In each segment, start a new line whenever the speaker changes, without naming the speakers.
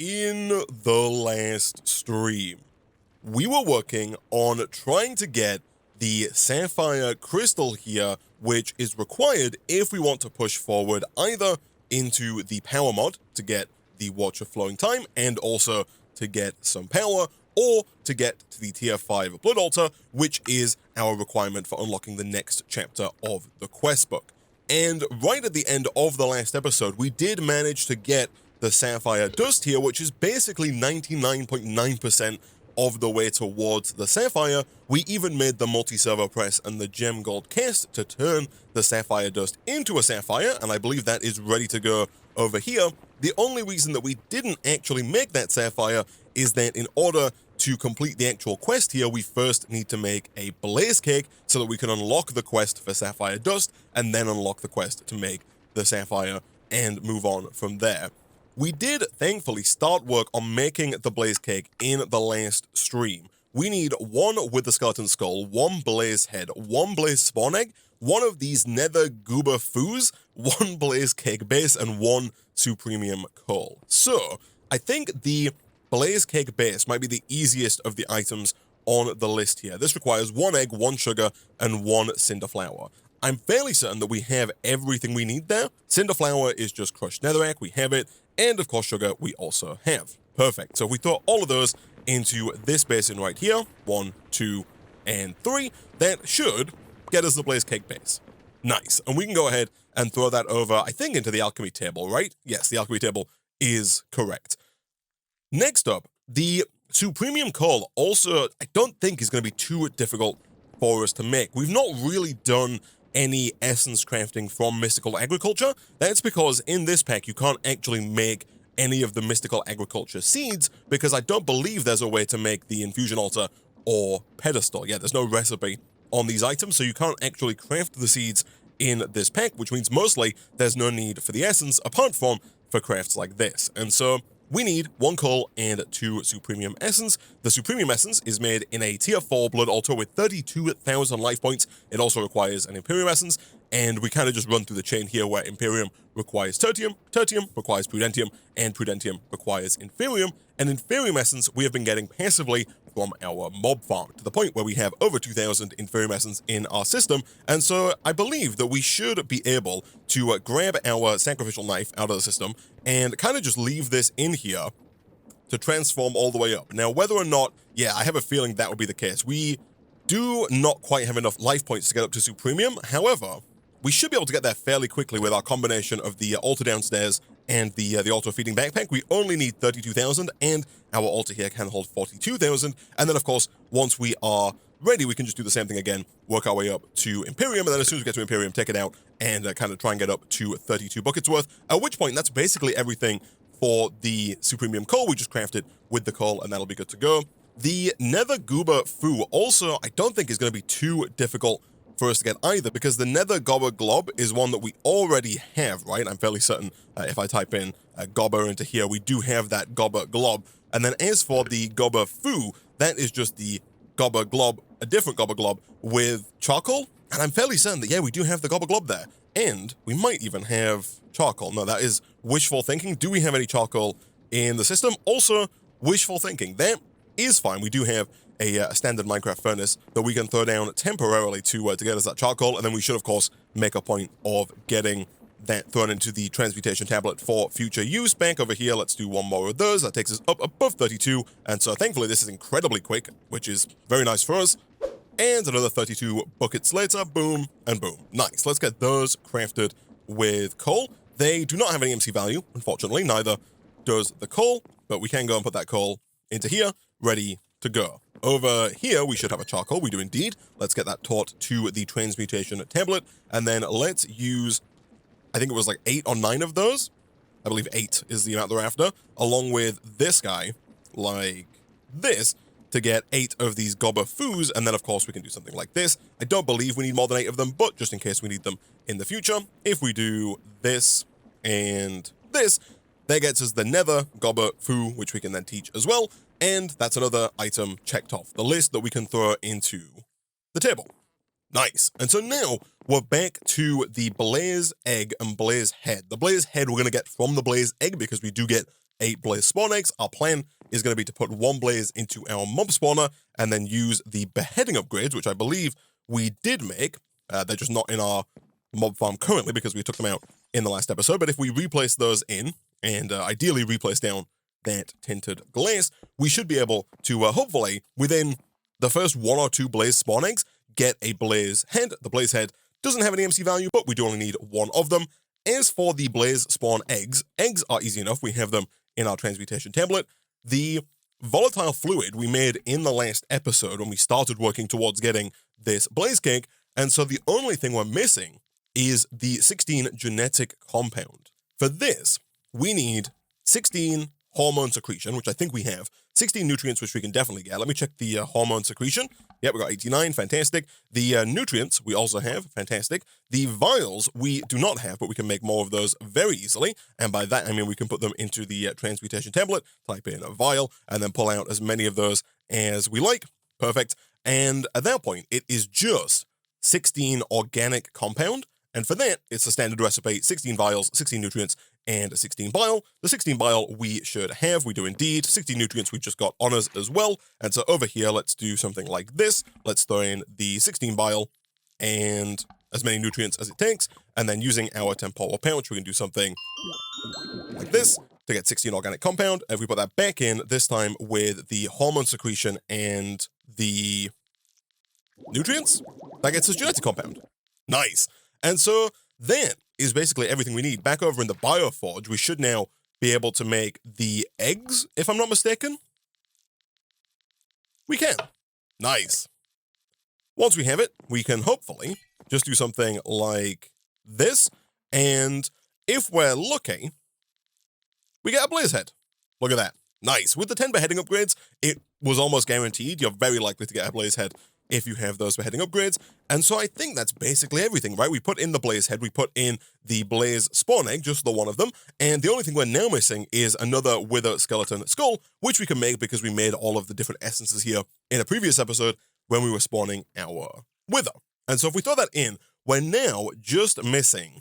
in the last stream, we were working on trying to get the sapphire crystal here, which is required if we want to push forward either into the power mod to get the Watch of Flowing Time and also to get some power, or to get to the tier 5 blood altar, which is our requirement for unlocking the next chapter of the quest book. And right at the end of the last episode, we did manage to get the sapphire dust here, which is basically 99.9% of the way towards the sapphire. We even made the multi-servo press and the gem gold cast to turn the sapphire dust into a sapphire, and I believe that is ready to go over here. The only reason that we didn't actually make that sapphire is that in order to complete the actual quest here, we first need to make a blaze cake so that we can unlock the quest for sapphire dust and then unlock the quest to make the sapphire and move on from there. We did thankfully start work on making the blaze cake in the last stream. We need one with the skeleton skull, one blaze head, one blaze spawn egg, one of these nether goober foos, one blaze cake base, and one supremium coal. So I think the blaze cake base might be the easiest of the items on the list here. This requires one egg, one sugar, and one cinder flour. I'm fairly certain that we have everything we need there. Cinder flour is just crushed netherrack, we have it, and of course sugar we also have. Perfect. So if we throw all of those into this basin right here, 1, 2, and 3, that should get us the blaze cake base. Nice. And we can go ahead and throw that over, I think, into the alchemy table, right? Yes, the alchemy table is correct. Next up, the supremium coal also, I don't think is going to be too difficult for us to make. We've not really done any essence crafting from mystical agriculture. That's because in this pack, you can't actually make any of the mystical agriculture seeds because I don't believe there's a way to make the infusion altar or pedestal. Yeah, there's no recipe on these items, so you can't actually craft the seeds in this pack, which means mostly there's no need for the essence apart from for crafts like this. And so we need 1 coal and 2 supremium essence. The supremium essence is made in a tier 4 blood altar with 32,000 life points. It also requires an imperium essence, and we kind of just run through the chain here where imperium requires tertium, tertium requires prudentium, and prudentium requires inferium. And inferium essence we have been getting passively from our mob farm, to the point where we have over 2,000 inferium essence in our system, and so I believe that we should be able to grab our sacrificial knife out of the system and kind of just leave this in here to transform all the way up. Now, whether or not, yeah, I have a feeling that would be the case. We do not quite have enough life points to get up to supremium. However, we should be able to get there fairly quickly with our combination of the altar downstairs and the altar feeding backpack. We only need 32,000, and our altar here can hold 42,000. And then, of course, once we are ready, we can just do the same thing again, work our way up to Imperium, and then as soon as we get to Imperium, take it out and kind of try and get up to 32 buckets worth, at which point that's basically everything for the supremium coal. We just craft it with the coal, and that'll be good to go. The nether goober foo also, I don't think is going to be too difficult for us to get either, because the nether gobber glob is one that we already have, right? I'm fairly certain if I type in gobber into here, we do have that gobber glob. And then as for the gobber foo, that is just the gobber glob, a different gobber glob with charcoal. And I'm fairly certain that, yeah, we do have the gobber glob there. And we might even have charcoal. No, that is wishful thinking. Do we have any charcoal in the system? Also, wishful thinking. That is fine. We do have a standard Minecraft furnace that we can throw down temporarily to get us that charcoal, and then we should, of course, make a point of getting that thrown into the transmutation tablet for future use. Back over here, let's do one more of those. That takes us up above 32, and so thankfully this is incredibly quick, which is very nice for us. And another 32 buckets later, boom, and boom. Nice. Let's get those crafted with coal. They do not have any MC value, unfortunately, neither does the coal, but we can go and put that coal into here, ready to go. Over here, we should have a charcoal. We do indeed. Let's get that taught to the transmutation tablet, and then let's use, I think it was like 8 or 9 of those. I believe 8 is the amount they're after, along with this guy, like this, to get 8 of these gobber foos, and then of course we can do something like this. I don't believe we need more than 8 of them, but just in case we need them in the future, if we do this and this, that gets us the nether gobber foo, which we can then teach as well. And that's another item checked off the list that we can throw into the table. Nice. And so now we're back to the blaze egg and blaze head. The blaze head we're going to get from the blaze egg because we do get 8 blaze spawn eggs. Our plan is going to be to put 1 blaze into our mob spawner and then use the beheading upgrades, which I believe we did make. They're just not in our mob farm currently because we took them out in the last episode. But if we replace those in, and ideally replace down that tinted glass, we should be able to hopefully, within the first 1 or 2 blaze spawn eggs, get a blaze head. The blaze head doesn't have an EMC value, but we do only need 1 of them. As for the blaze spawn eggs, eggs are easy enough. We have them in our transmutation tablet. The volatile fluid we made in the last episode when we started working towards getting this blaze cake, and so the only thing we're missing is the 16 genetic compound. For this, we need 16 hormone secretion, which I think we have, 16 nutrients, which we can definitely get. Let me check the hormone secretion. Yep, we got 89, fantastic. The nutrients we also have, fantastic. The vials we do not have, but we can make more of those very easily. And by that, I mean we can put them into the transmutation tablet, type in a vial, and then pull out as many of those as we like. Perfect. And at that point, it is just 16 organic compound. And for that, it's a standard recipe, 16 vials, 16 nutrients, and 16 bile. The 16 bile we should have, we do indeed. 16 nutrients we just got on us as well. And so over here, let's do something like this. Let's throw in the 16 bile and as many nutrients as it takes. And then using our temporal pouch, we can do something like this to get 16 organic compound. And if we put that back in, this time with the hormone secretion and the nutrients, that gets us genetic compound. Nice. And so that is basically everything we need. Back over in the Bioforge, we should now be able to make the eggs, if I'm not mistaken. We can. Nice. Once we have it, we can hopefully just do something like this. And if we're lucky, we get a blaze head. Look at that. Nice. With the 10 beheading upgrades, it was almost guaranteed. You're very likely to get a blaze head if you have those beheading upgrades. And so I think that's basically everything, right? We put in the blaze head, we put in the blaze spawn egg, just the one of them, and the only thing we're now missing is another wither skeleton skull, which we can make because we made all of the different essences here in a previous episode when we were spawning our wither. And so if we throw that in, we're now just missing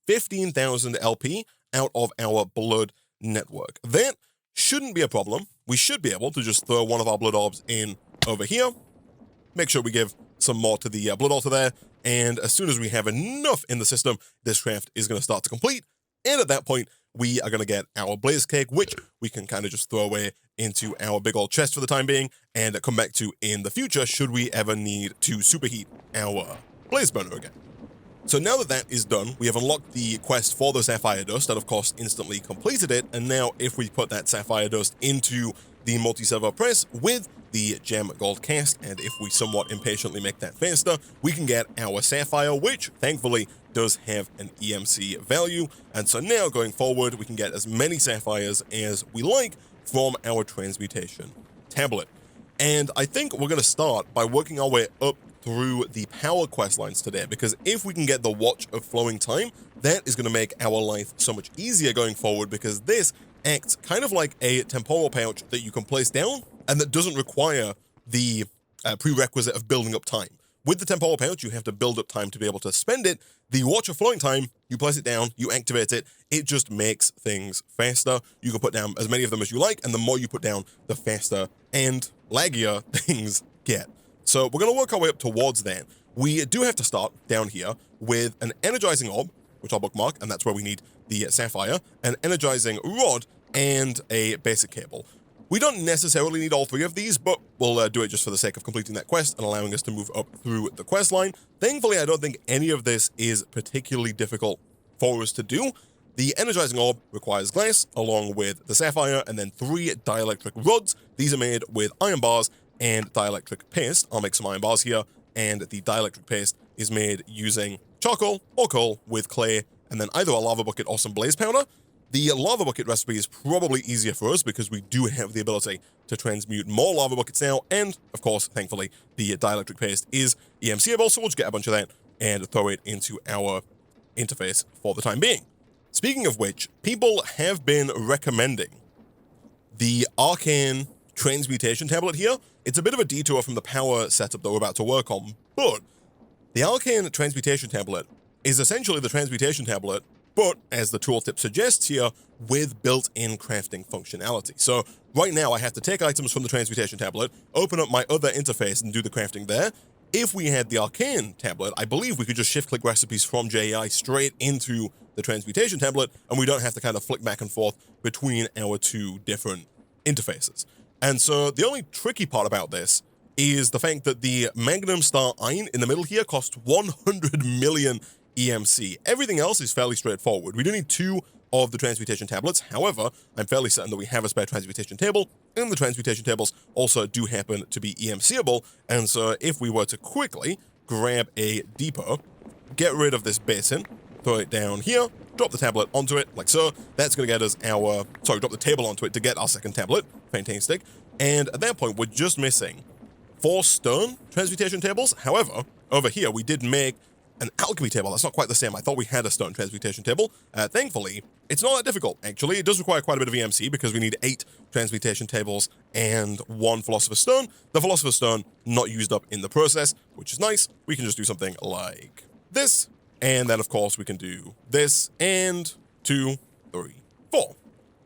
15,000 LP out of our blood network. That shouldn't be a problem. We should be able to just throw one of our blood orbs in over here. Make sure we give some more to the blood altar there, and as soon as we have enough in the system, this craft is going to start to complete, and at that point, we are going to get our blaze cake, which we can kind of just throw away into our big old chest for the time being, and come back to in the future should we ever need to superheat our blaze burner again. So now that that is done, we have unlocked the quest for the sapphire dust, and of course instantly completed it, and now if we put that sapphire dust into the multi-server press with the gem gold cast, and if we somewhat impatiently make that faster, we can get our sapphire, which thankfully does have an EMC value. And so now going forward, we can get as many sapphires as we like from our transmutation tablet. And I think we're going to start by working our way up through the power quest lines today, because if we can get the Watch of Flowing Time, that is going to make our life so much easier going forward, because this acts kind of like a temporal pouch that you can place down and that doesn't require the prerequisite of building up time. With the temporal pouch, you have to build up time to be able to spend it. The Watch of Flowing Time, you place it down, you activate it, it just makes things faster. You can put down as many of them as you like, and the more you put down, the faster and laggier things get. So we're going to work our way up towards that. We do have to start down here with an energizing orb, which I'll bookmark, and that's where we need the sapphire, an energizing rod, and a basic cable. We don't necessarily need all 3 of these, but we'll do it just for the sake of completing that quest and allowing us to move up through the quest line. Thankfully, I don't think any of this is particularly difficult for us to do. The energizing orb requires glass, along with the sapphire, and then 3 dielectric rods. These are made with iron bars and dielectric paste. I'll make some iron bars here, and the dielectric paste is made using charcoal or coal with clay, and then either a lava bucket or some blaze powder. The lava bucket recipe is probably easier for us because we do have the ability to transmute more lava buckets now, and of course, thankfully, the dielectric paste is EMCable, so we'll just get a bunch of that and throw it into our interface for the time being. Speaking of which, people have been recommending the ARCANE transmutation tablet here. It's a bit of a detour from the power setup that we're about to work on, but the ARCANE transmutation tablet is essentially the transmutation tablet but as the tooltip suggests here, with built-in crafting functionality. So right now I have to take items from the transmutation tablet, open up my other interface and do the crafting there. If we had the ARCANE tablet, I believe we could just shift-click recipes from JEI straight into the transmutation tablet, and we don't have to kind of flick back and forth between our two different interfaces. And so the only tricky part about this is the fact that the Magnum Star Ein in the middle here costs 100 million EMC. Everything else is fairly straightforward. We do need 2 of the transmutation tablets. However, I'm fairly certain that we have a spare transmutation table, and the transmutation tables also do happen to be EMCable. And so if we were to quickly grab a depot, get rid of this basin, throw it down here, drop the tablet onto it, like so, that's going to get us our, drop the table onto it to get our second tablet. Fantastic. And at that point, we're just missing 4 stone transmutation tables. However, over here, we did make an alchemy table. That's not quite the same. I thought we had a stone transmutation table. Thankfully, it's not that difficult, actually. It does require quite a bit of EMC because we need 8 transmutation tables and 1 philosopher's stone. The philosopher's stone not used up in the process, which is nice. We can just do something like this. And then, of course, we can do this and 2, 3, 4.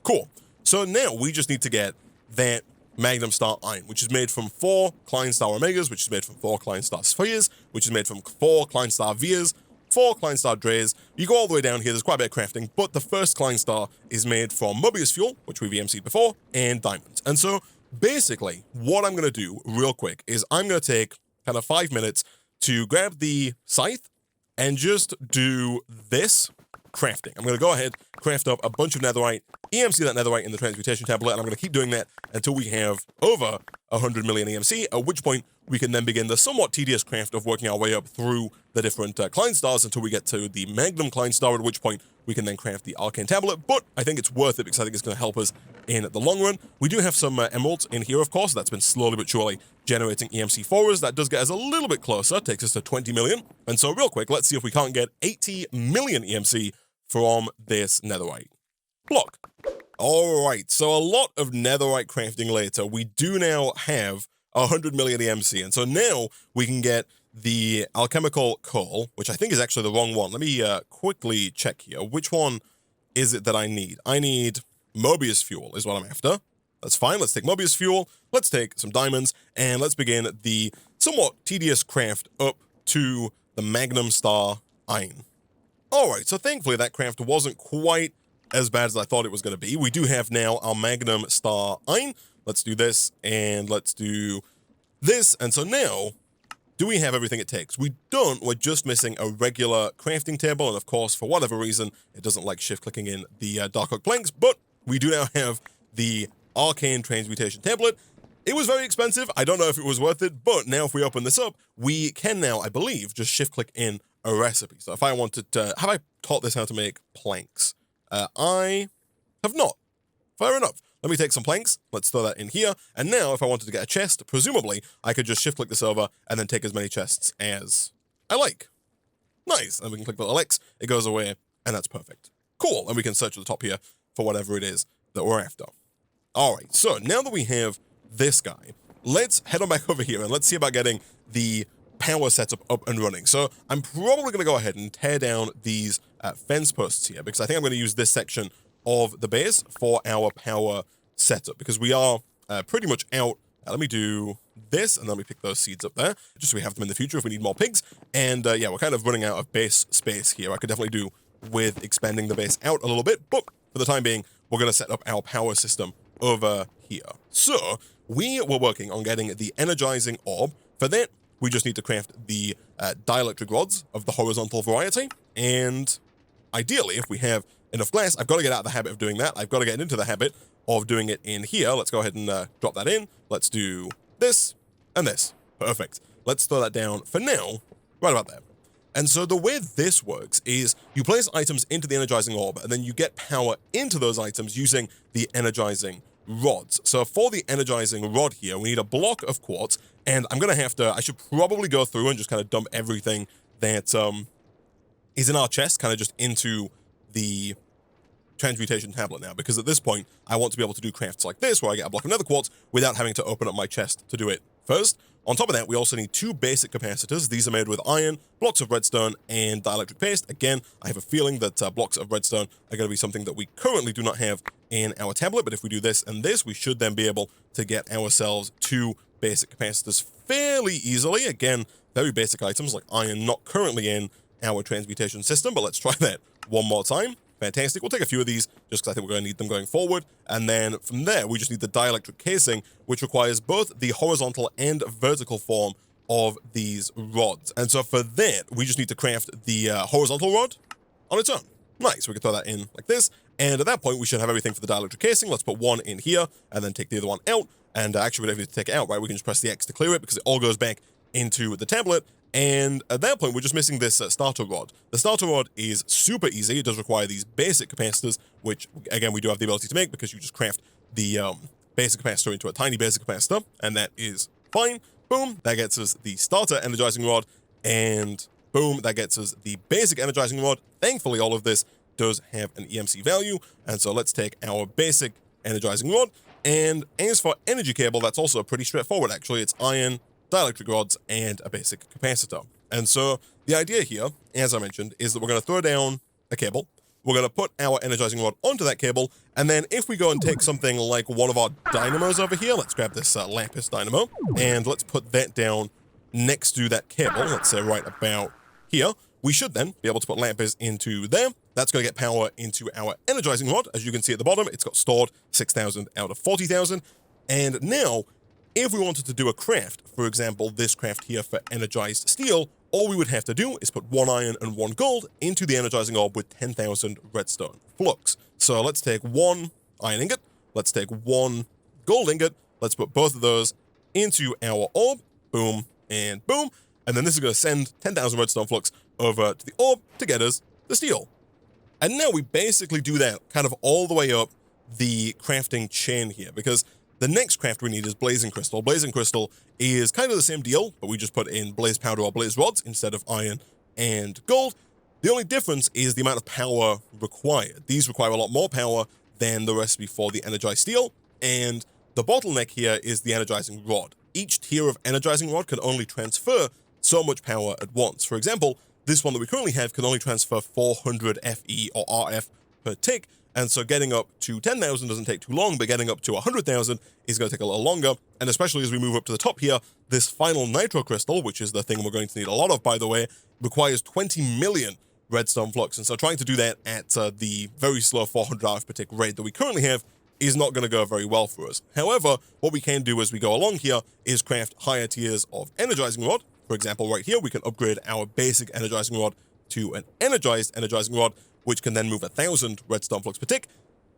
Cool. So now we just need to get that Magnum Star Ein, which is made from 4 Klein Star Omegas, which is made from 4 Klein Star Spheres, which is made from 4 Klein Star Vias, 4 Klein Star Dre's. You go all the way down here, there's quite a bit of crafting, but the first Klein Star is made from Mobius Fuel, which we've EMC'd before, and diamonds. And so, basically, what I'm going to do real quick is I'm going to take kind of 5 minutes to grab the scythe and just do this crafting. I'm going to go ahead, craft up a bunch of netherite, EMC that netherite in the transmutation tablet, and I'm going to keep doing that until we have over 100 million EMC, at which point we can then begin the somewhat tedious craft of working our way up through the different Klein Stars until we get to the Magnum Klein Star, at which point we can then craft the ARCANE tablet. But I think it's worth it because I think it's going to help us in the long run. We do have some emeralds in here, of course. That's been slowly but surely generating EMC for us. That does get us a little bit closer, takes us to 20 million. And so real quick, let's see if we can't get 80 million EMC from this netherite block. All right, so a lot of netherite crafting later, we do now have 100 million EMC. And so now we can get the alchemical coal, which I think is actually the wrong one. Let me quickly check here. Which one is it that I need? I need Mobius fuel is what I'm after. That's fine. Let's take Mobius fuel. Let's take some diamonds, and let's begin the somewhat tedious craft up to the Magnum Star Ein. All right, so thankfully that craft wasn't quite as bad as I thought it was going to be. We do have now our Magnum Star Ein. Let's do this, and let's do this. And so now, do we have everything it takes? We don't. We're just missing a regular crafting table, and of course, for whatever reason, it doesn't like shift-clicking in the Dark Oak planks, but we do now have the ARCANE transmutation tablet. It was very expensive. I don't know if it was worth it, but now if we open this up, we can now, I believe, just shift-click in a recipe. So if I wanted to, have I taught this how to make planks? I have not. Fair enough. Let me take some planks. Let's throw that in here. And now if I wanted to get a chest, presumably I could just shift click this over and then take as many chests as I like. Nice. And we can click the little X. It goes away and that's perfect. Cool. And we can search at the top here for whatever it is that we're after. All right. So now that we have this guy, let's head on back over here and let's see about getting the power setup up and running. So I'm probably going to go ahead and tear down these fence posts here because I think I'm going to use this section of the base for our power setup because we are pretty much out. Let me do this and then we pick those seeds up there just so we have them in the future if we need more pigs. And yeah, we're kind of running out of base space here. I could definitely do with expanding the base out a little bit, but for the time being, we're going to set up our power system over here. So we were working on getting the energizing orb. For that, we just need to craft the dielectric rods of the horizontal variety. And ideally, if we have enough glass, I've got to get out of the habit of doing that. I've got to get into the habit of doing it in here. Let's go ahead and drop that in. Let's do this and this. Perfect. Let's throw that down for now, right about there. And so the way this works is you place items into the energizing orb, and then you get power into those items using the energizing rods. So for the energizing rod here, we need a block of quartz, and I'm going to have to, I should probably go through and just kind of dump everything that is in our chest, kind of just into the transmutation tablet now, because at this point, I want to be able to do crafts like this, where I get a block of nether quartz without having to open up my chest to do it first. On top of that, we also need 2 basic capacitors. These are made with iron, blocks of redstone, and dielectric paste. Again, I have a feeling that blocks of redstone are going to be something that we currently do not have in our tablet, but if we do this and this, we should then be able to get ourselves 2 basic capacitors fairly easily. Again, very basic items like iron not currently in our transmutation system, but let's try that one more time. Fantastic. We'll take a few of these just because I think we're going to need them going forward. And then from there, we just need the dielectric casing, which requires both the horizontal and vertical form of these rods. And so for that, we just need to craft the horizontal rod on its own. Nice. We can throw that in like this. And at that point, we should have everything for the dielectric casing. Let's put one in here and then take the other one out. And actually, we don't need to take it out, right? We can just press the X to clear it because it all goes back into the tablet. And at that point, we're just missing this starter rod. The starter rod is super easy. It does require these basic capacitors, which, again, we do have the ability to make because you just craft the basic capacitor into a tiny basic capacitor, and that is fine. Boom, that gets us the starter energizing rod, and boom, that gets us the basic energizing rod. Thankfully, all of this does have an EMC value, and so let's take our basic energizing rod, and as for energy cable, that's also pretty straightforward, actually. It's iron, dielectric rods, and a basic capacitor. And so the idea here, as I mentioned, is that we're going to throw down a cable. We're going to put our energizing rod onto that cable, and then if we go and take something like one of our dynamos over here, let's grab this lapis dynamo, and let's put that down next to that cable, let's say right about here. We should then be able to put lapis into there. That's going to get power into our energizing rod. As you can see at the bottom, it's got stored 6,000 out of 40,000. And now, if we wanted to do a craft, for example, this craft here for energized steel, all we would have to do is put 1 iron and 1 gold into the energizing orb with 10,000 redstone flux. So let's take 1 iron ingot, let's take 1 gold ingot, let's put both of those into our orb, boom, and boom, and then this is going to send 10,000 redstone flux over to the orb to get us the steel. And now we basically do that kind of all the way up the crafting chain here, because the next craft we need is blazing crystal. Blazing crystal is kind of the same deal, but we just put in blaze powder or blaze rods instead of iron and gold. The only difference is the amount of power required. These require a lot more power than the recipe for the energized steel, and the bottleneck here is the energizing rod. Each tier of energizing rod can only transfer so much power at once. For example, this one that we currently have can only transfer 400 FE or RF per tick, and so getting up to 10,000 doesn't take too long, but getting up to 100,000 is going to take a little longer. And especially as we move up to the top here, this final nitro crystal, which is the thing we're going to need a lot of, by the way, requires 20 million redstone flux. And so trying to do that at the very slow 400 RF per tick rate that we currently have is not going to go very well for us. However, what we can do as we go along here is craft higher tiers of energizing rod. For example, right here, we can upgrade our basic energizing rod to an energized energizing rod, which can then move 1,000 redstone flux per tick.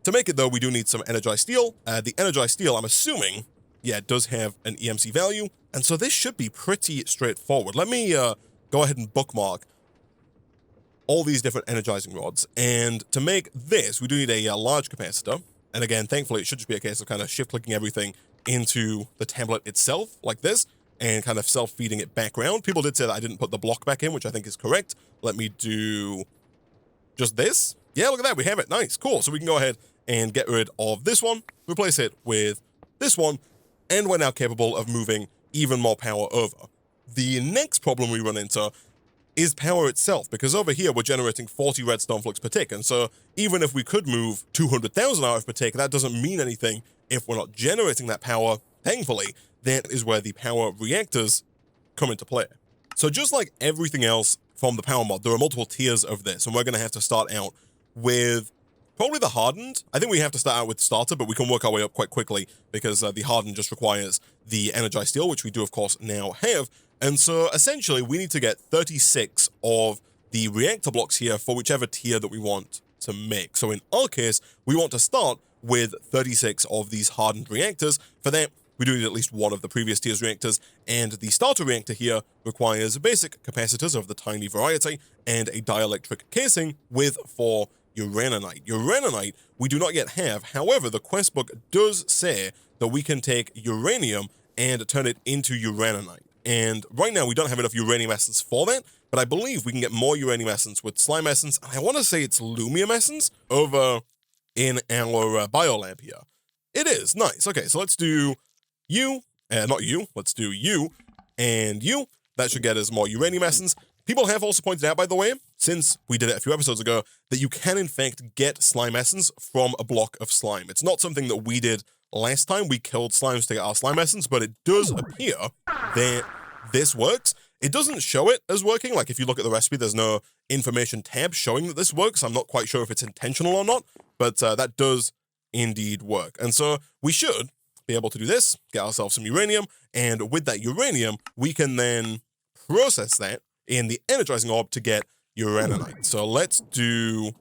To make it, though, we do need some energized steel. The energized steel, I'm assuming, yeah, it does have an EMC value, and so this should be pretty straightforward. Let me go ahead and bookmark all these different energizing rods, and to make this, we do need a large capacitor, and again, thankfully, it should just be a case of kind of shift-clicking everything into the tablet itself, like this, and kind of self-feeding it back around. People did say that I didn't put the block back in, which I think is correct. Let me do just this. Yeah, look at that. We have it. Nice. Cool. So we can go ahead and get rid of this one, replace it with this one, and we're now capable of moving even more power over. The next problem we run into is power itself, because over here we're generating 40 redstone flux per tick, and so even if we could move 200,000 RF per tick, that doesn't mean anything if we're not generating that power. Thankfully, that is where the power reactors come into play. So just like everything else from the power mod, there are multiple tiers of this, and we're going to have to start out with probably the hardened. I think we have to start out with starter, but we can work our way up quite quickly because the hardened just requires the energized steel, which we do, of course, now have. And so essentially, we need to get 36 of the reactor blocks here for whichever tier that we want to make. So in our case, we want to start with 36 of these hardened reactors. For that, we do need at least one of the previous tier's reactors, and the starter reactor here requires basic capacitors of the tiny variety and a dielectric casing with 4 uraninite. Uraninite we do not yet have. However, the quest book does say that we can take uranium and turn it into uraninite. And right now we don't have enough uranium essence for that, but I believe we can get more uranium essence with slime essence. I want to say it's lumium essence over in our biolab here. It is. Nice. Okay, so let's do you, not you, let's do you, and you. That should get us more uranium essence. People have also pointed out, by the way, since we did it a few episodes ago, that you can in fact get slime essence from a block of slime. It's not something that we did last time. We killed slimes to get our slime essence, but it does appear that this works. It doesn't show it as working. Like, if you look at the recipe, there's no information tab showing that this works. I'm not quite sure if it's intentional or not, but that does indeed work. And so we should be able to do this, get ourselves some uranium, and with that uranium, we can then process that in the energizing orb to get uraninite. So let's do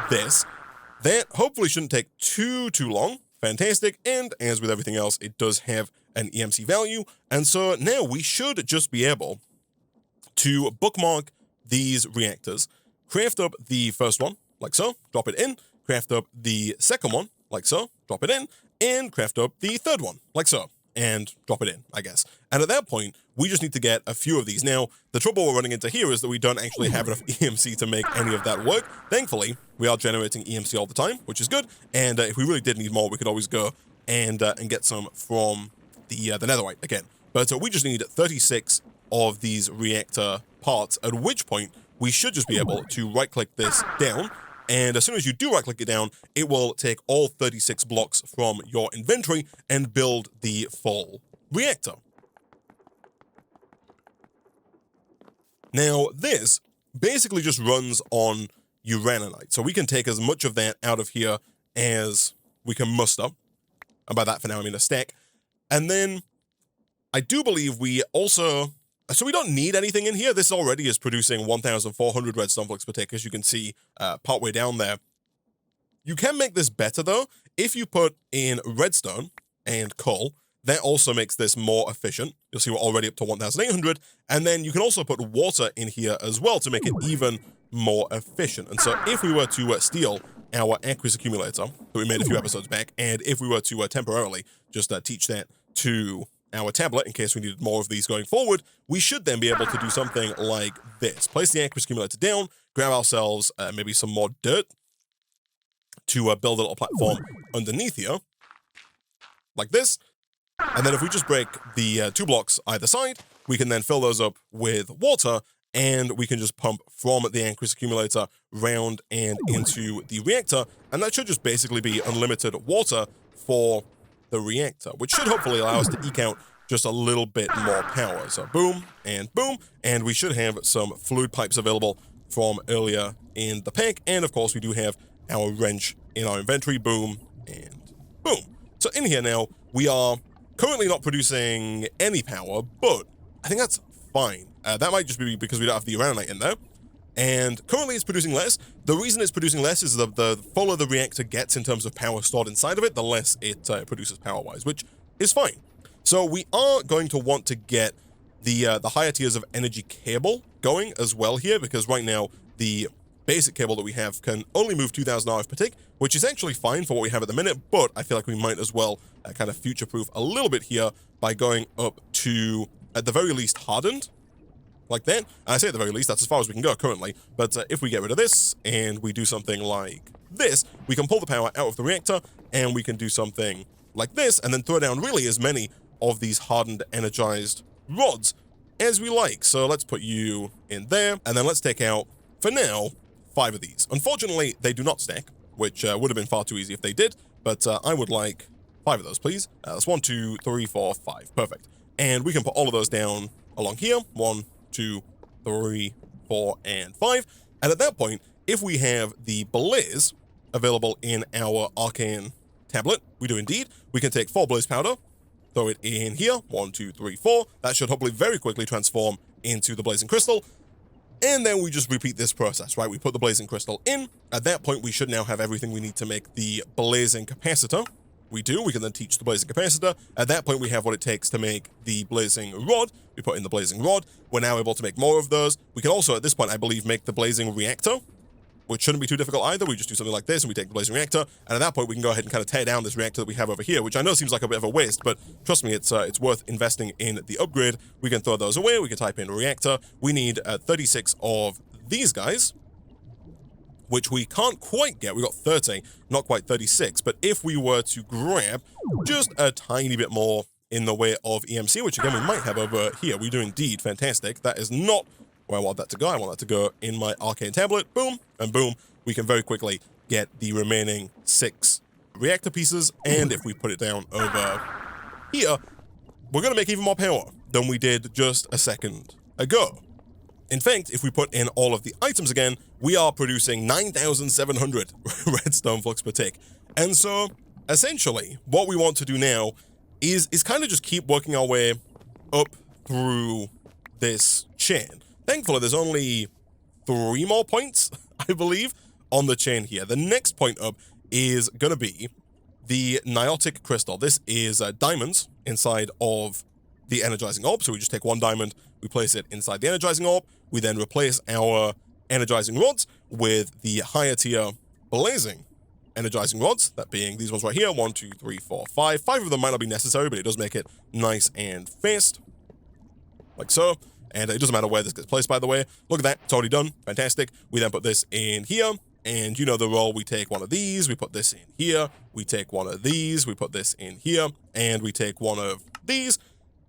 this. That hopefully shouldn't take too long. Fantastic. And as with everything else, it does have an EMC value. And so now we should just be able to bookmark these reactors, craft up the first one, like so, drop it in, craft up the second one, like so, drop it in, and craft up the third one, like so, and drop it in, I guess. And at that point, we just need to get a few of these. Now, the trouble we're running into here is that we don't actually have enough EMC to make any of that work. Thankfully, we are generating EMC all the time, which is good. And if we really did need more, we could always go and get some from the netherite again. But we just need 36 of these reactor parts, at which point we should just be able to right-click this down. And as soon as you do right-click it down, it will take all 36 blocks from your inventory and build the full reactor. Now, this basically just runs on uraninite. So we can take as much of that out of here as we can muster. And by that, for now, I mean a stack. And then I do believe we also... So we don't need anything in here. This already is producing 1,400 redstone flux per tick, as you can see partway down there. You can make this better, though. If you put in redstone and coal, that also makes this more efficient. You'll see we're already up to 1,800. And then you can also put water in here as well to make it even more efficient. And so if we were to steal our aqueous accumulator that we made a few episodes back, and if we were to temporarily just teach that to our tablet in case we needed more of these going forward, we should then be able to do something like this. Place the aqueous accumulator down, grab ourselves maybe some more dirt to build a little platform underneath here, like this. And then if we just break the 2 blocks either side, we can then fill those up with water, and we can just pump from the aqueous accumulator round and into the reactor, and that should just basically be unlimited water for the reactor, which should hopefully allow us to eke out just a little bit more power. So boom, and we should have some fluid pipes available from earlier in the pack, and of course we do have our wrench in our inventory, boom, and boom. So in here now, we are currently not producing any power, but I think that's fine. That might just be because we don't have the uraninite in there. And currently it's producing less. The reason it's producing less is that the fuller the reactor gets in terms of power stored inside of it, the less it produces power-wise, which is fine. So we are going to want to get the higher tiers of energy cable going as well here, because right now the basic cable that we have can only move 2,000 RF per tick, which is actually fine for what we have at the minute, but I feel like we might as well kind of future-proof a little bit here by going up to, at the very least, hardened, like that. And I say at the very least, that's as far as we can go currently, but if we get rid of this and we do something like this, we can pull the power out of the reactor, and we can do something like this, and then throw down really as many of these hardened, energized rods as we like. So let's put you in there, and then let's take out, for now, 5 of these. Unfortunately, they do not stack, which would have been far too easy if they did, but I would like 5 of those, please. That's 1, 2, 3, 4, 5. Perfect. And we can put all of those down along here. 1, 2, 3, 4, and 5. And at that point, if we have the blaze available in our ARCANE tablet, we do indeed, we can take 4 blaze powder, throw it in here, 1, 2, 3, 4. That should hopefully very quickly transform into the blazing crystal. And then we just repeat this process, right? We put the blazing crystal in. At that point, we should now have everything we need to make the blazing capacitor. We do. We can then teach the blazing capacitor. At that point, we have what it takes to make the blazing rod. We put in the blazing rod. We're now able to make more of those. We can also, at this point, I believe, make the blazing reactor, which shouldn't be too difficult either. We just do something like this, and we take the blazing reactor. And at that point, we can go ahead and kind of tear down this reactor that we have over here, which I know seems like a bit of a waste, but trust me, it's worth investing in the upgrade. We can throw those away. We can type in reactor. We need 36 of these guys, which we can't quite get. We got 30, not quite 36. But if we were to grab just a tiny bit more in the way of EMC, which again, we might have over here. We do indeed. Fantastic. That is not where I want that to go. I want that to go in my ARCANE tablet. Boom, and boom. We can very quickly get the remaining 6 reactor pieces, and if we put it down over here, we're going to make even more power than we did just a second ago. In fact, if we put in all of the items again, we are producing 9,700 redstone flux per tick. And so, essentially, what we want to do now is kind of just keep working our way up through this chain. Thankfully, there's only 3 more points, I believe, on the chain here. The next point up is going to be the Niotic crystal. This is diamonds inside of the energizing orb. So we just take 1 diamond, we place it inside the energizing orb. We then replace our energizing rods with the higher tier blazing energizing rods, that being these ones right here. 1, 2, 3, 4, 5. 5 of them might not be necessary, but it does make it nice and fast, like so. And it doesn't matter where this gets placed, by the way. Look at that, it's already done. Fantastic. We then put this in here, and you know the roll. We take one of these, we put this in here, we take one of these, we put this in here, and we take one of these,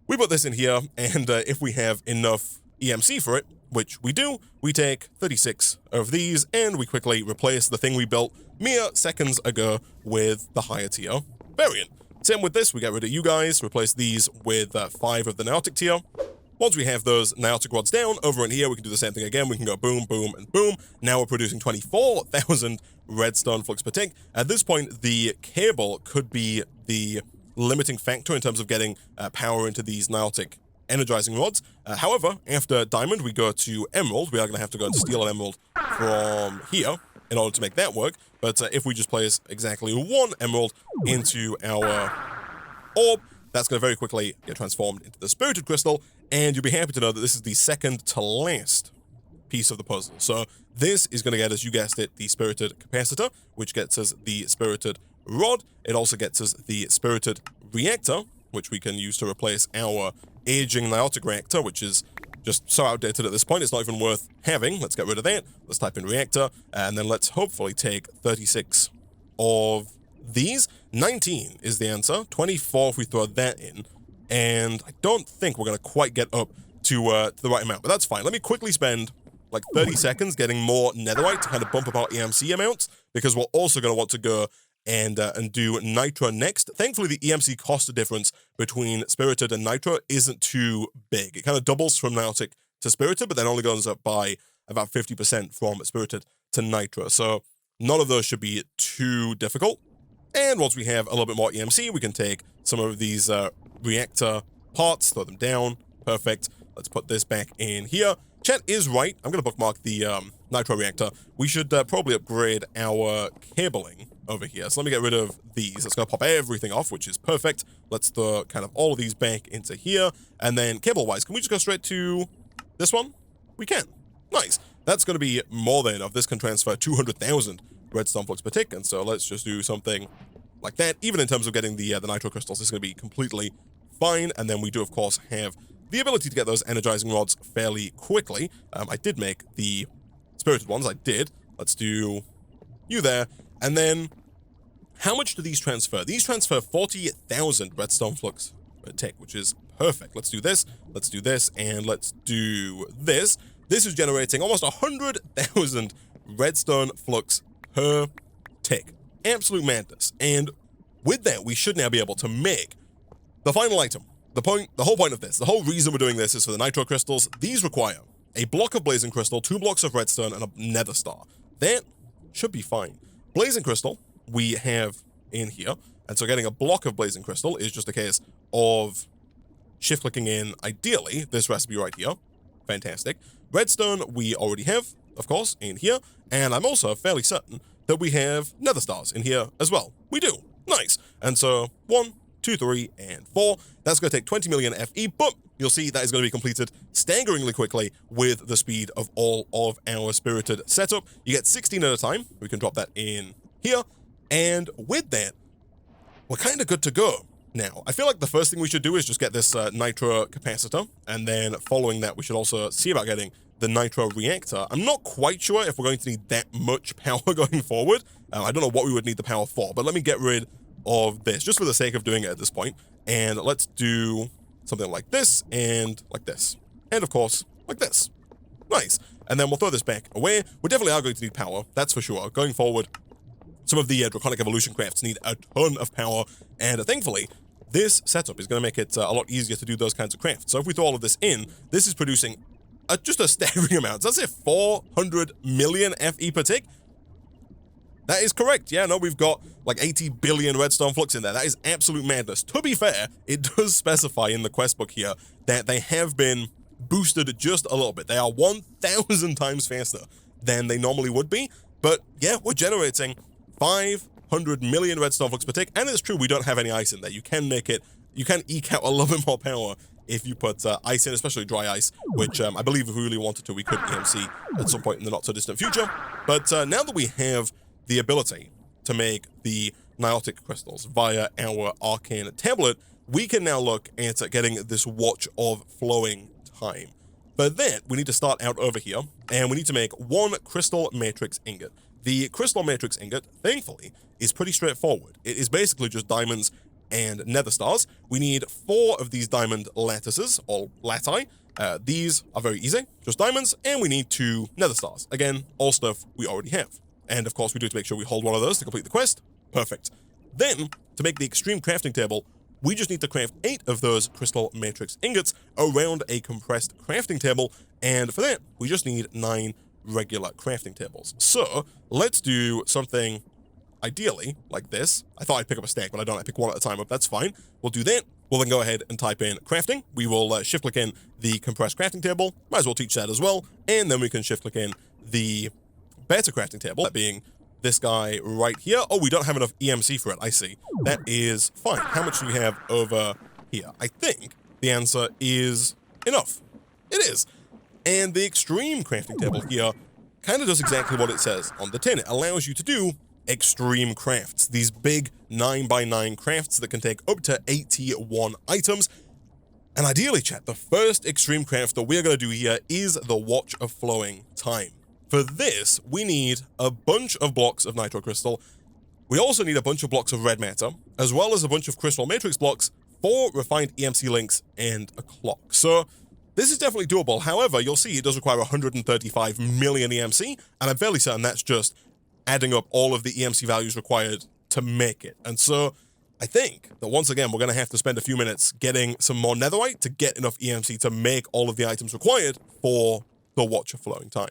we put this in here, and if we have enough EMC for it, which we do, we take 36 of these, and we quickly replace the thing we built mere seconds ago with the higher tier variant. Same with this, we get rid of you guys, replace these with 5 of the Niotic tier. Once we have those Niotic rods down, over in here, we can do the same thing again. We can go boom, boom, and boom. Now we're producing 24,000 redstone flux per tick. At this point, the cable could be the limiting factor in terms of getting power into these Niotic energizing rods. However, after diamond, we go to emerald. We are going to have to go and steal an emerald from here in order to make that work. But if we just place exactly 1 emerald into our orb, that's going to very quickly get transformed into the spirited crystal, and you'll be happy to know that this is the second to last piece of the puzzle. So this is going to get us, you guessed it, the spirited capacitor, which gets us the spirited rod. It also gets us the spirited reactor, which we can use to replace our aging Niotic reactor, which is just so outdated at this point, it's not even worth having. Let's get rid of that. Let's type in reactor, and then let's hopefully take 36 of these. 19 is the answer. 24 if we throw that in. And I don't think we're going to quite get up to the right amount, but that's fine. Let me quickly spend like 30 seconds getting more netherite to kind of bump up our EMC amounts, because we're also going to want to go and do nitro next. Thankfully, the EMC cost difference between spirited and nitro isn't too big. It kind of doubles from Niotic to spirited, but then only goes up by about 50% from spirited to nitro. So none of those should be too difficult. And once we have a little bit more EMC, we can take some of these reactor parts, throw them down. Perfect. Let's put this back in here. Chat is right. I'm going to bookmark the nitro reactor. We should probably upgrade our cabling over here. So let me get rid of these. It's going to pop everything off, which is perfect. Let's throw kind of all of these back into here. And then cable-wise, can we just go straight to this one? We can. Nice. That's going to be more than enough. This can transfer 200,000 redstone flux per tick. And so let's just do something like that. Even in terms of getting the nitro crystals, this is going to be completely fine. And then we do, of course, have the ability to get those energizing rods fairly quickly. I did make the spirited ones. I did. Let's do you there. And then, how much do these transfer? These transfer 40,000 redstone flux per tick, which is perfect. Let's do this, and let's do this. This is generating almost 100,000 redstone flux per tick. Absolute madness. And with that, we should now be able to make the final item. The whole point of this, the whole reason we're doing this is for the nitro crystals. These require a block of blazing crystal, 2 blocks of redstone, and a nether star. That should be fine. Blazing crystal we have in here, and so getting a block of blazing crystal is just a case of shift-clicking in, ideally, this recipe right here. Fantastic. Redstone we already have, of course, in here, and I'm also fairly certain that we have nether stars in here as well. We do. Nice. And so, 1, 2, 3, and 4. That's going to take 20 million FE, but you'll see that is going to be completed staggeringly quickly with the speed of all of our spirited setup. You get 16 at a time. We can drop that in here. And with that, we're kind of good to go. Now, I feel like the first thing we should do is just get this nitro capacitor, and then following that, we should also see about getting the nitro reactor. I'm not quite sure if we're going to need that much power going forward. I don't know what we would need the power for, but let me get rid of this, just for the sake of doing it at this point. And let's do something like this, and like this. And of course, like this. Nice. And then we'll throw this back away. We definitely are going to need power, that's for sure. Going forward, some of the Draconic Evolution crafts need a ton of power, and thankfully, this setup is going to make it a lot easier to do those kinds of crafts. So if we throw all of this in, this is producing just a staggering amount. Does that say 400 million FE per tick? That is correct. Yeah, no, we've got like 80 billion redstone flux in there. That is absolute madness. To be fair, it does specify in the quest book here that they have been boosted just a little bit. They are 1,000 times faster than they normally would be. But yeah, we're generating 500 million redstone flux per tick. And it's true, we don't have any ice in there. You can make it, you can eke out a little bit more power if you put ice in, especially dry ice, which I believe if we really wanted to, we could EMC at some point in the not so distant future. But now that we have the ability to make the Niotic crystals via our Arcane tablet, we can now look at getting this Watch of Flowing Time. For that, we need to start out over here, and we need to make one Crystal Matrix Ingot. The Crystal Matrix Ingot, thankfully, is pretty straightforward. It is basically just diamonds and nether stars. We need 4 of these diamond lattices, or lati. These are very easy, just diamonds, and we need 2 nether stars. Again, all stuff we already have. And of course, we do to make sure we hold one of those to complete the quest. Perfect. Then, to make the extreme crafting table, we just need to craft 8 of those crystal matrix ingots around a compressed crafting table. And for that, we just need 9 regular crafting tables. So let's do something ideally like this. I thought I'd pick up a stack, but I don't. I pick one at a time up. That's fine. We'll do that. We'll then go ahead and type in crafting. We will shift click in the compressed crafting table. Might as well teach that as well. And then we can shift click in the better crafting table, that being this guy right here. Oh, we don't have enough EMC for it. I see. That is fine. How much do we have over here? I think the answer is enough. It is. And the extreme crafting table here kind of does exactly what it says on the tin. It allows you to do extreme crafts. These big 9x9 crafts that can take up to 81 items. And ideally, chat, the first extreme craft that we're going to do here is the Watch of Flowing Time. For this, we need a bunch of blocks of nitro crystal. We also need a bunch of blocks of red matter, as well as a bunch of crystal matrix blocks, 4 refined EMC links, and a clock. So this is definitely doable. However, you'll see it does require 135 million EMC, and I'm fairly certain that's just adding up all of the EMC values required to make it. And so I think that once again, we're going to have to spend a few minutes getting some more netherite to get enough EMC to make all of the items required for the Watch of Flowing Time.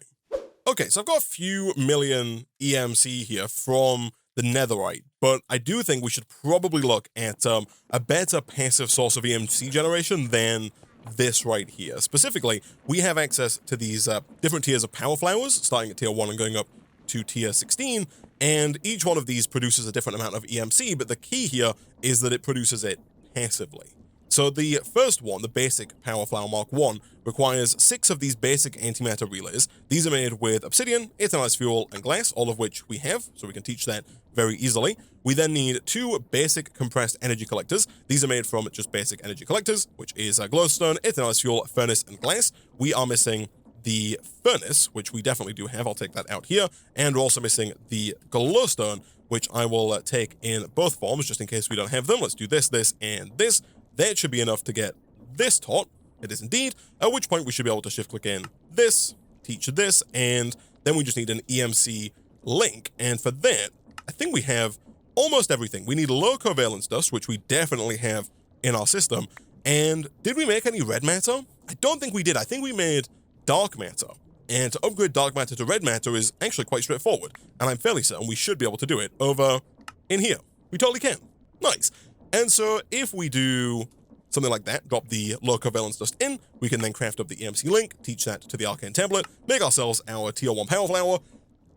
Okay, so I've got a few million EMC here from the netherite, but I do think we should probably look at a better passive source of EMC generation than this right here. Specifically, we have access to these different tiers of power flowers, starting at tier 1 and going up to tier 16, and each one of these produces a different amount of EMC, but the key here is that it produces it passively. So the first one, the basic Power Flower Mark 1, requires 6 of these basic antimatter relays. These are made with obsidian, eternalized fuel, and glass, all of which we have, so we can teach that very easily. We then need 2 basic compressed energy collectors. These are made from just basic energy collectors, which is glowstone, eternalized fuel, furnace, and glass. We are missing the furnace, which we definitely do have. I'll take that out here. And we're also missing the glowstone, which I will take in both forms, just in case we don't have them. Let's do this, this, and this. That should be enough to get this taught. It is indeed, at which point we should be able to shift click in this, teach this, and then we just need an EMC link. And for that, I think we have almost everything. We need low covalence dust, which we definitely have in our system. And did we make any red matter? I don't think we did. I think we made dark matter. And to upgrade dark matter to red matter is actually quite straightforward. And I'm fairly certain we should be able to do it over in here. We totally can. Nice. And so if we do something like that, drop the low covalence dust in, we can then craft up the EMC link, teach that to the Arcane tablet, make ourselves our tier 1 power flower.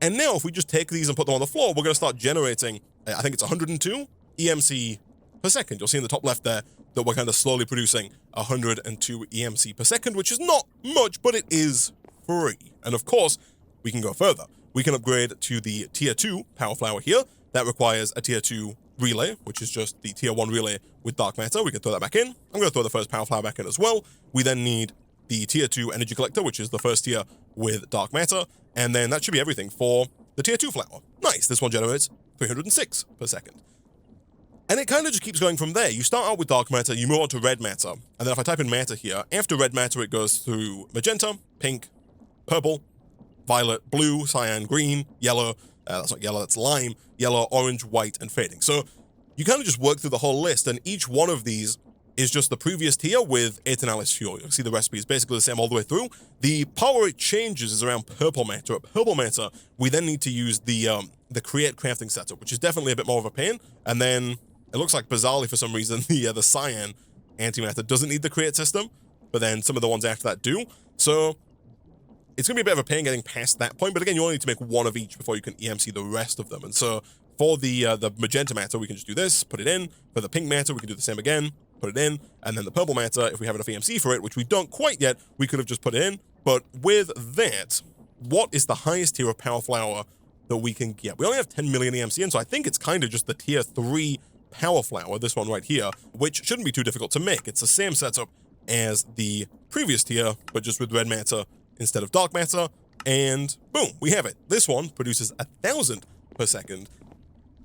And now if we just take these and put them on the floor, we're going to start generating, I think it's 102 EMC per second. You'll see in the top left there that we're kind of slowly producing 102 EMC per second, which is not much, but it is free. And of course, we can go further. We can upgrade to the tier 2 power flower here. That requires a tier 2 relay, which is just the tier 1 relay with dark matter. We can throw that back in. I'm going to throw the first power flower back in as well. We then need the tier 2 energy collector, which is the first tier with dark matter. And then that should be everything for the tier 2 flower. Nice. This one generates 306 per second. And it kind of just keeps going from there. You start out with dark matter, you move on to red matter, and then if I type in matter here, after red matter it goes through magenta, pink, purple, violet, blue, cyan, green, yellow, that's not yellow, that's lime, yellow, orange, white, and fading. So you kind of just work through the whole list, and each one of these is just the previous tier with Aeternalis fuel. You'll see the recipe is basically the same all the way through. The power it changes is around purple matter. At purple matter, we then need to use the create crafting setup, which is definitely a bit more of a pain. And then it looks like bizarrely for some reason the cyan antimatter doesn't need the create system, but then some of the ones after that do. So it's gonna be a bit of a pain getting past that point. But again, you only need to make one of each before you can EMC the rest of them. And so for the magenta matter, we can just do this, put it in. For the pink matter, we can do the same again, put it in. And then the purple matter, if we have enough EMC for it, which we don't quite yet, we could have just put it in. But with that, what is the highest tier of power flower that we can get? We only have 10 million EMC, and so I think it's kind of just the tier 3 power flower, this one right here, which shouldn't be too difficult to make. It's the same setup as the previous tier, but just with red matter instead of dark matter, and boom, we have it. This one produces 1,000 per second.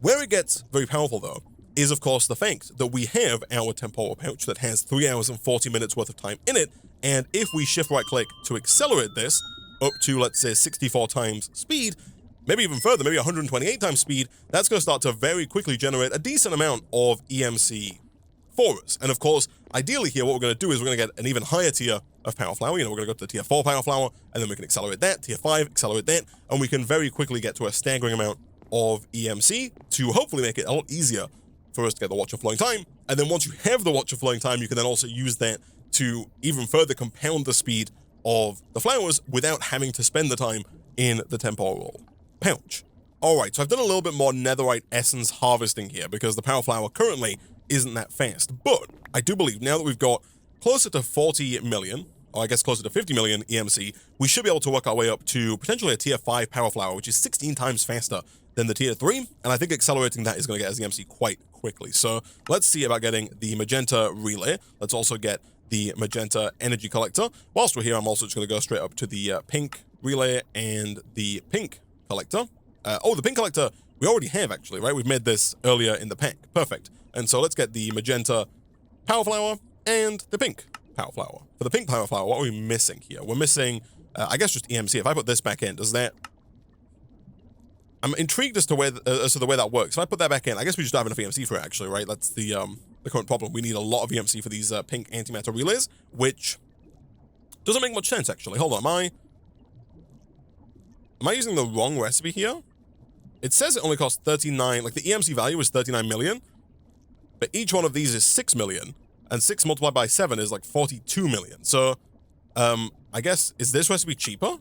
Where it gets very powerful, though, is, of course, the fact that we have our temporal pouch that has 3 hours and 40 minutes worth of time in it, and if we shift right-click to accelerate this up to, let's say, 64 times speed, maybe even further, maybe 128 times speed, that's going to start to very quickly generate a decent amount of EMC for us. And of course, ideally here, what we're going to do is we're going to get an even higher tier of power flower. You know, we're going to go to the tier 4 power flower, and then we can accelerate that, tier 5, accelerate that, and we can very quickly get to a staggering amount of EMC to hopefully make it a lot easier for us to get the Watch of Flowing Time. And then once you have the Watch of Flowing Time, you can then also use that to even further compound the speed of the flowers without having to spend the time in the temporal pouch. Alright, so I've done a little bit more netherite essence harvesting here because the power flower currently isn't that fast. But I do believe now that we've got closer to 40 million, or I guess closer to 50 million EMC, we should be able to work our way up to potentially a tier 5 power flower, which is 16 times faster than the tier 3, and I think accelerating that is going to get us EMC quite quickly. So let's see about getting the magenta relay. Let's also get the magenta energy collector. Whilst we're here, I'm also just going to go straight up to the pink relay and the pink collector. Oh, the pink collector we already have, actually, right? We've made this earlier in the pack. Perfect. And so let's get the magenta power flower and the pink power flower. For the pink power flower, what are we missing here? We're missing, I guess, just EMC. If I put this back in, does that... I'm intrigued as to the way that works. If I put that back in, I guess we just don't have enough EMC for it, actually, right? That's the current problem. We need a lot of EMC for these pink antimatter relays, which doesn't make much sense, actually. Hold on, am I using the wrong recipe here? It says it only costs 39, like the EMC value is 39 million, but each one of these is 6 million, and 6 multiplied by 7 is like 42 million. So, I guess, is this recipe cheaper?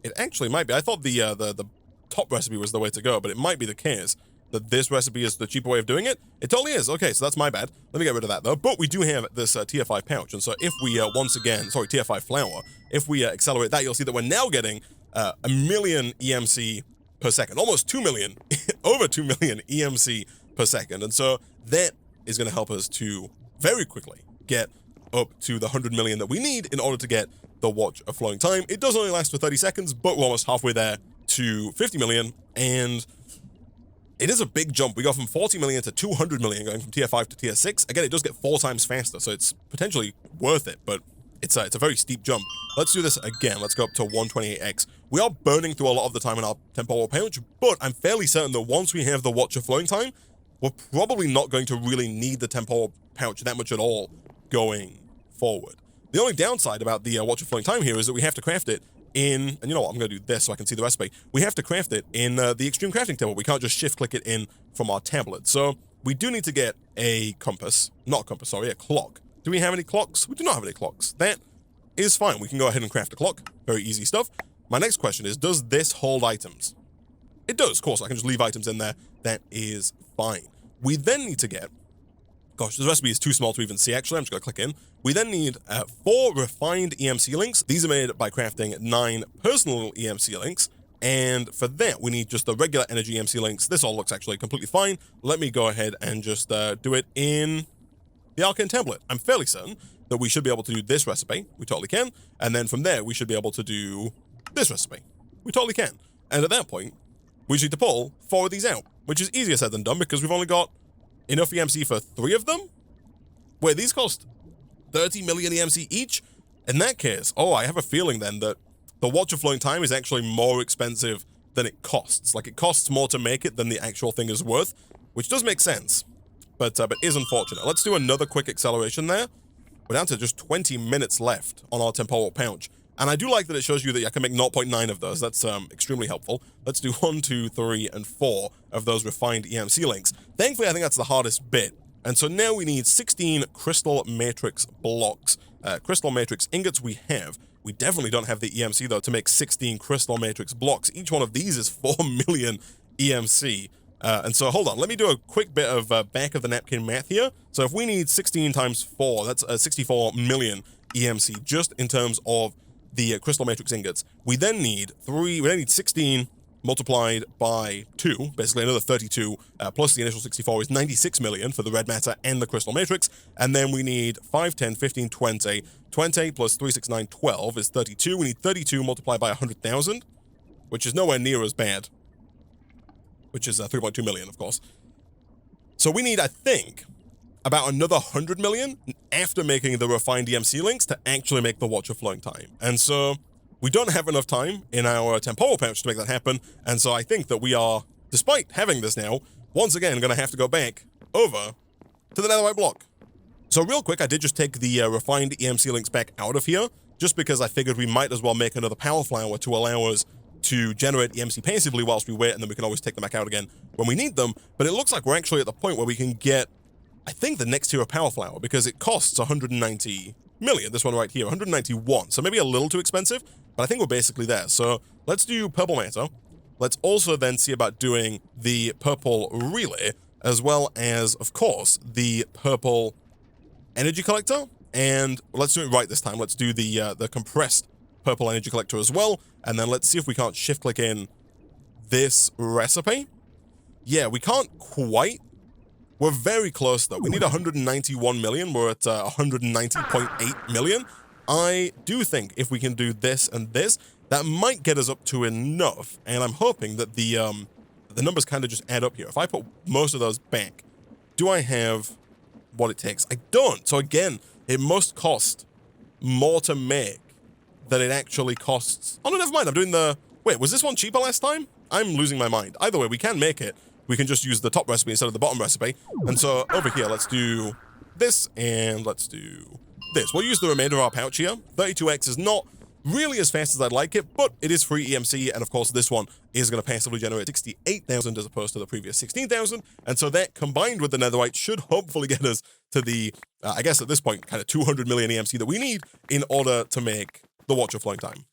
It actually might be. I thought the top recipe was the way to go, but it might be the case that this recipe is the cheaper way of doing it. It totally is. Okay, so that's my bad. Let me get rid of that, though. But we do have this tier 5 pouch, and so if we, tier 5 flower, if we accelerate that, you'll see that we're now getting 1 million EMC per second, almost 2 million, over 2 million EMC per second. And so that is going to help us to very quickly get up to the 100 million that we need in order to get the Watch of Flowing Time. It does only last for 30 seconds, but we're almost halfway there to 50 million, and it is a big jump. We go from 40 million to 200 million, going from tier 5 to tier 6. Again, it does get 4 times faster, so it's potentially worth it, but it's a very steep jump. Let's do this again. Let's go up to 128x. We are burning through a lot of the time in our temporal pouch, but I'm fairly certain that once we have the Watch of Flowing Time, we're probably not going to really need the temporal pouch that much at all going forward. The only downside about the Watch of Flowing Time here is that we have to craft it in, and you know what, I'm going to do this so I can see the recipe. We have to craft it in the extreme crafting table. We can't just shift click it in from our tablet. So we do need to get a compass, not a compass, sorry, a clock. Do we have any clocks? We do not have any clocks. That is fine. We can go ahead and craft a clock. Very easy stuff. My next question is, does this hold items? It does, of course. I can just leave items in there. That is fine. We then need to get, gosh, this recipe is too small to even see, actually. I'm just going to click in. We then need 4 refined EMC links. These are made by crafting 9 personal EMC links. And for that, we need just the regular energy EMC links. This all looks actually completely fine. Let me go ahead and just do it in the ARCANE template. I'm fairly certain that we should be able to do this recipe. We totally can. And then from there, we should be able to do this recipe. We totally can. And at that point, we just need to pull 4 of these out. which is easier said than done because we've only got enough EMC for 3 of them. Wait, these cost 30 million EMC each? In that case, oh, I have a feeling then that the Watch of Flowing Time is actually more expensive than it costs. Like, it costs more to make it than the actual thing is worth, which does make sense, but is unfortunate. Let's do another quick acceleration there. We're down to just 20 minutes left on our temporal pouch. And I do like that it shows you that I can make 0.9 of those. That's extremely helpful. Let's do 1, 2, 3, and 4 of those refined EMC links. Thankfully, I think that's the hardest bit. And so now we need 16 crystal matrix blocks. Crystal matrix ingots we have. We definitely don't have the EMC, though, to make 16 crystal matrix blocks. Each one of these is 4 million EMC. And so, hold on, let me do a quick bit of back of the napkin math here. So if we need 16 times 4, that's 64 million EMC, just in terms of the crystal matrix ingots. We then need 16 multiplied by 2, basically another 32, plus the initial 64 is 96 million for the red matter and the crystal matrix. And then we need 5, 10, 15, 20. 20 plus 3, 6, 9, 12 is 32. We need 32 multiplied by 100,000, which is nowhere near as bad. Which is 3.2 million, of course. So we need, I think, about another 100 million after making the refined EMC links to actually make the Watch of Flowing Time. And so we don't have enough time in our temporal pouch to make that happen. And so I think that we are, despite having this now, once again going to have to go back over to the netherite block. So real quick, I did just take the refined EMC links back out of here, just because I figured we might as well make another power flower to allow us to generate EMC passively whilst we wait, and then we can always take them back out again when we need them. But it looks like we're actually at the point where we can get, I think, the next tier of power flower, because it costs 190 million, this one right here, 191. So maybe a little too expensive, but I think we're basically there. So let's do purple matter. Let's also then see about doing the purple relay, as well as, of course, the purple energy collector. And let's do it right this time. Let's do the compressed purple energy collector as well, and then let's see if we can't shift click in this recipe. Yeah, we can't quite. We're very close though. We need 191 million. We're at 190.8 million. I do think if we can do this and this, that might get us up to enough, and I'm hoping that the numbers kind of just add up here. If I put most of those back, do I have what it takes? I don't. So again, it must cost more to make than it actually costs. Oh no, never mind. I'm doing the... Wait, was this one cheaper last time? I'm losing my mind. Either way, we can make it. We can just use the top recipe instead of the bottom recipe. And so over here, let's do this and let's do this. We'll use the remainder of our pouch here. 32x is not really as fast as I'd like it, but it is free EMC. And of course, this one is going to passively generate 68,000 as opposed to the previous 16,000. And so that combined with the netherite should hopefully get us to the, I guess at this point, kind of 200 million EMC that we need in order to make the Watch of Flowing Time.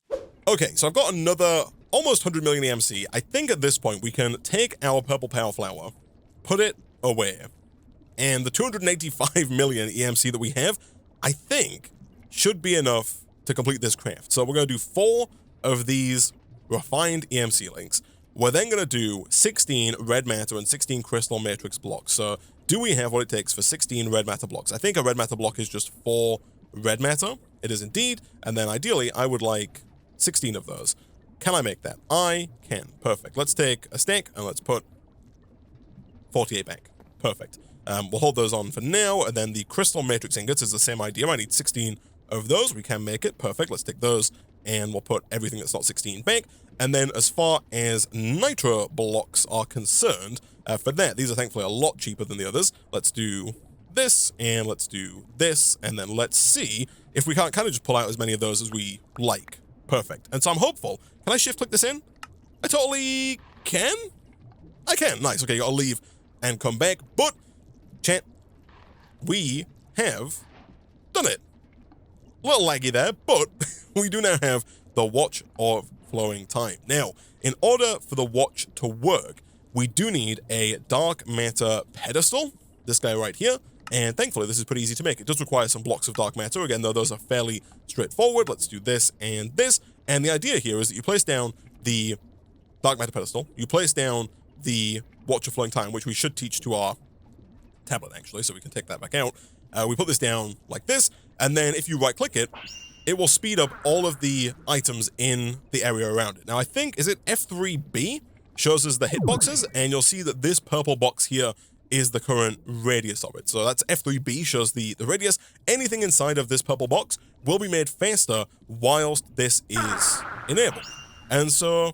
Okay, so I've got another almost 100 million EMC. I think at this point we can take our purple power flower, put it away, and the 285 million EMC that we have, I think, should be enough to complete this craft. So we're going to do 4 of these refined EMC links. We're then going to do 16 red matter and 16 crystal matrix blocks. So do we have what it takes for 16 red matter blocks? I think a red matter block is just 4 red matter. It is indeed. And then ideally, I would like 16 of those. Can I make that? I can. Perfect. Let's take a stack and let's put 48 back. Perfect. We'll hold those on for now. And then the crystal matrix ingots is the same idea. I need 16 of those. We can make it. Perfect. Let's take those and we'll put everything that's not 16 back. And then as far as nitro blocks are concerned, for that, these are thankfully a lot cheaper than the others. Let's do this and let's do this. And then let's see if we can't kind of just pull out as many of those as we like. Perfect. And so I'm hopeful. Can I shift click this in? I totally can. I can. Nice. Okay, I'll leave and come back. But, chat, we have done it. A little laggy there, but we do now have the Watch of Flowing Time. Now, in order for the watch to work, we do need a dark matter pedestal, this guy right here, and thankfully this is pretty easy to make. It does require some blocks of dark matter, again, though those are fairly straightforward. Let's do this and this, and the idea here is that you place down the dark matter pedestal, you place down the Watch of Flowing Time, which we should teach to our tablet, actually, so we can take that back out. We put this down like this, and then if you right-click it, it will speed up all of the items in the area around it. Now, I think, is it F3B? shows us the hitboxes, and you'll see that this purple box here is the current radius of it. So that's F3B, shows the radius. Anything inside of this purple box will be made faster whilst this is enabled. And so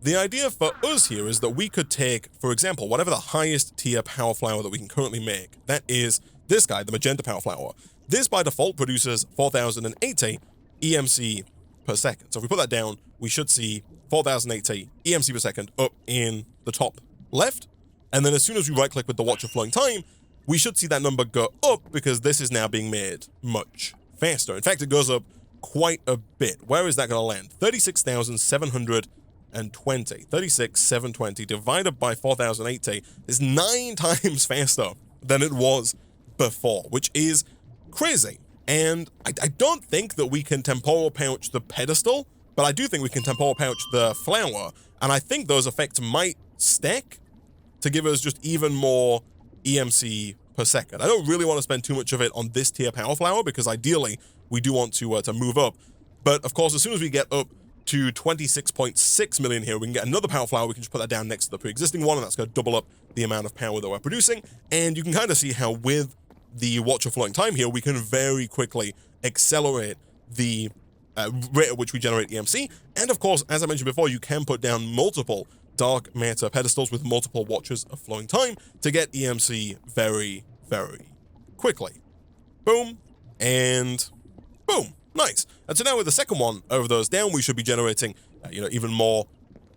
the idea for us here is that we could take, for example, whatever the highest tier power flower that we can currently make. That is this guy, the magenta power flower. This by default produces 4080 EMC per second. So if we put that down, we should see 4080 EMC per second up in the top left. And then as soon as we right click with the watch of flowing time, we should see that number go up because this is now being made much faster. In fact, it goes up quite a bit. Where is that going to land? 36,720. 36,720 divided by 4080 is 9 times faster than it was before, which is crazy. And I don't think that we can temporal pouch the pedestal, but I do think we can temporal pouch the flower. And I think those effects might stack to give us just even more EMC per second. I don't really want to spend too much of it on this tier power flower because ideally we do want to move up. But of course, as soon as we get up to 26.6 million here, we can get another power flower. We can just put that down next to the pre-existing one, and that's going to double up the amount of power that we're producing. And you can kind of see how with the watch of flowing time here, we can very quickly accelerate the rate at which we generate EMC. And of course, as I mentioned before, you can put down multiple dark matter pedestals with multiple watches of flowing time to get EMC very, very quickly. Boom, and boom. Nice. And so now with the second one over those down, we should be generating, even more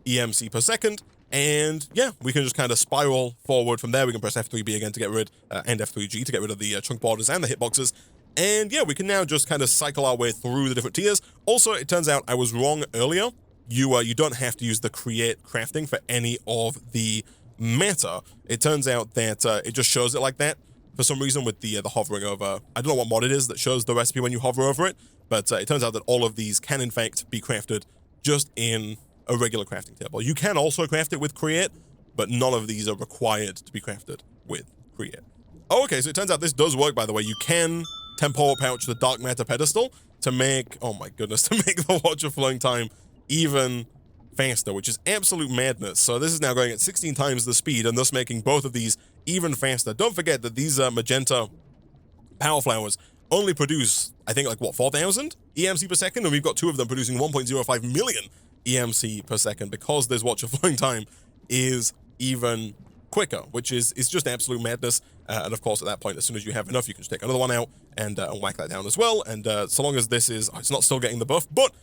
EMC per second. And yeah, we can just kind of spiral forward from there. We can press F3B again to get rid, and F3G to get rid of the chunk borders and the hitboxes. And yeah, we can now just kind of cycle our way through the different tiers. Also, it turns out I was wrong earlier. You don't have to use the create crafting for any of the matter. It turns out that it just shows it like that for some reason with the hovering over. I don't know what mod it is that shows the recipe when you hover over it, but it turns out that all of these can in fact be crafted just in a regular crafting table. You can also craft it with create, but none of these are required to be crafted with create. Oh, okay, so it turns out this does work, by the way. You can temporal pouch the dark matter pedestal to make, oh my goodness, to make the watch of flowing time even faster, which is absolute madness. So this is now going at 16 times the speed and thus making both of these even faster. Don't forget that these magenta power flowers only produce, I think, like what, 4,000 EMC per second, and we've got two of them producing 1.05 million EMC per second because this watch of flowing time is even quicker, which is just absolute madness. And of course, at that point, as soon as you have enough, you can just take another one out and whack that down as well. And so long as this is, it's not still getting the buff, but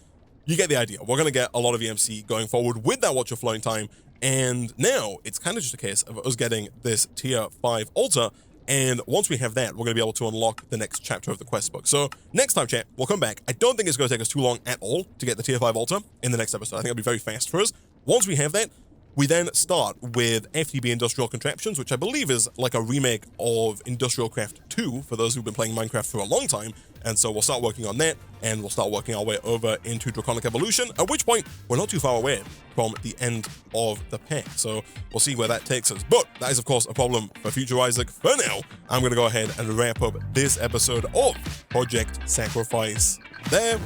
you get the idea. We're going to get a lot of EMC going forward with that watch of flowing time. And now it's kind of just a case of us getting this tier 5 altar. And once we have that, we're going to be able to unlock the next chapter of the quest book. So next time, chat, we'll come back. I don't think it's going to take us too long at all to get the tier 5 altar in the next episode. I think it'll be very fast for us. Once we have that, we then start with FTB Industrial Contraptions, which I believe is like a remake of Industrial Craft 2 for those who've been playing Minecraft for a long time. And so we'll start working on that, and we'll start working our way over into Draconic Evolution, at which point we're not too far away from the end of the pack. So we'll see where that takes us. But that is, of course, a problem for future Isaac. For now, I'm going to go ahead and wrap up this episode of Project Sacrifice there.